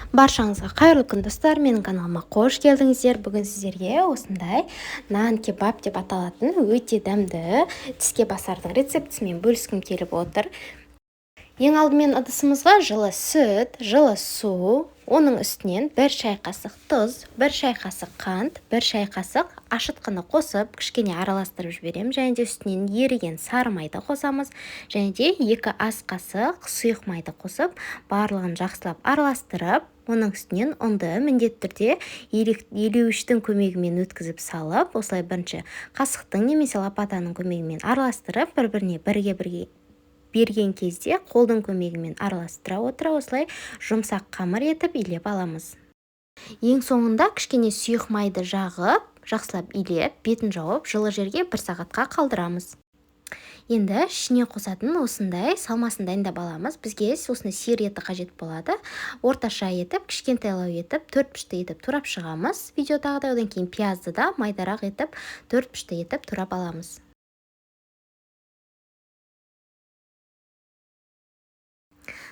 Баршаңызға қайырлы күн достар, менің каналыма қош келдіңіздер. Бүгін сіздерге осындай нан кебаб деп аталатын өте дәмді тіске басардың рецептісімен бөліскім келіп отыр. Ең алдымен ыдысымызға жылы сүт, жылы су, оның үстінен 1 шай қасық тұз, 1 шай қасық қант, 1 шай қасық ашытқыны қосып, кішкене араластырып жіберемін. Және де үстінен еріген сары майды қосамыз. Және де 2 ас қасық сұйық майды қосып, барлығын жақсылап араластырып, оның үстінен ұнды міндетті түрде елеуіштің көмегімен өткізіп салып, осылай бірінші қасықтың немесе лопатаның көмегімен араластырып, бір-біріне бірге берген кезде қолдың көмегімен араластыра отыра осылай жұмсақ қамыр етіп илеп аламыз. Ең соңында кішкене сұйық майды жағып, жақсылап илеп, бетін жауып, жылы жерге 1 сағатқа қалдырамыз. Енді ішіне қосатын осындай салмасын дайындап аламыз. Бізге осындай сиыр еті қажет болады. Орташа етіп, кішкентайлау етіп, 4 пішті етіп турап шығамыз. Видеодағыдай, одан кейін пиязды да майдарақ етіп, 4 пішті етіп турап аламыз.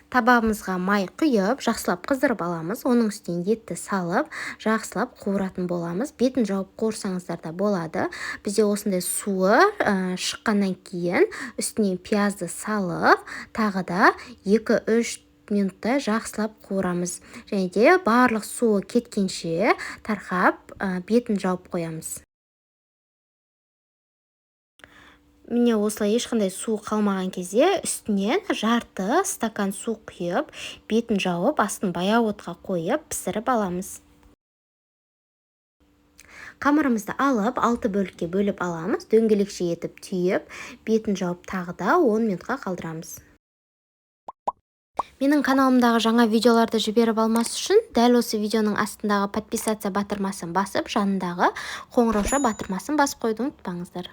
Табағымызға май құйып, жақсылап қыздырып аламыз. Оның үстіне етті салып, жақсылап қуыратын боламыз. Бетін жауып қуырсаңыздар да болады. Бізде осындай суы шыққаннан кейін үстіне пиязды салып, тағы да 2-3 минуттай жақсылап қуырамыз. Және де барлық суы кеткенше тарқап, бетін жауып қоямыз. Міне осылай ешқандай су қалмаған кезде үстінен жарты стакан су құйып, бетін жауып, астын баяу отқа қойып, пісіріп аламыз. Қамырымызды алып, 6 бөлікке бөліп аламыз. Дөңгелекше етіп түйіп, бетін жауып тағы да 10 минутқа қалдырамыз. Менің каналымдағы жаңа видеоларды жіберіп алмас үшін, дәл осы видеоның астындағы подписаться батырмасын басып, жанындағы қоңырауша батырмасын басып қойды ұмытпаңыздар.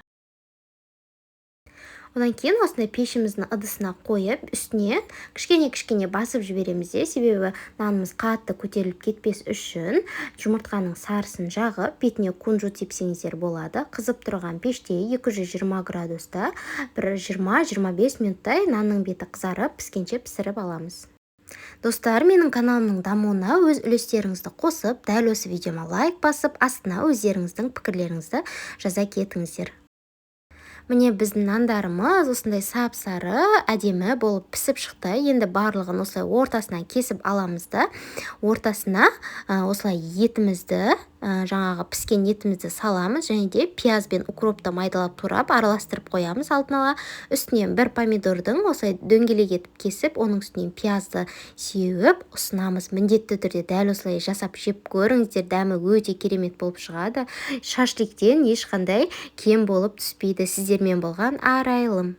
Одан кейін осындай пешіміздің ыдысына қойып, үстіне кішкене басып жібереміз де, себебі нанымыз қатты көтеріліп кетпес үшін жұмыртқаның сарысын жағып, бетіне кунжут сепсеңіздер болады. Қызып тұрған пеште 220 градуста 20-25 минуттай нанның беті қызарып, піскенше пісіріп аламыз. Достар, менің каналымның дамуына өз үлестеріңізді қосып, дәл осы видеома лайк басып, астына өздеріңіздің пікірлеріңізді жаза кетіңіздер. Міне біздің нандарымыз осындай сап-сары әдемі болып пісіп шықты. Енді барлығын осылай ортасынан кесіп аламыз да, ортасына осылай етімізді, жаңағы піскен етімізді саламыз. Және де пияз бен укропты майдалап турап араластырып қоямыз алдын ала. Үстінен 1 помидордың осылай дөңгелек етіп кесіп, оның үстінен пиязды сеуіп ұсынамыз. Міндетті түрде дәл осылай жасап жеп көріңіздер, дәмі өте керемет болып шығады. Шашликтен ешқандай кем болып түспейді. Сіздермен болған арайлым.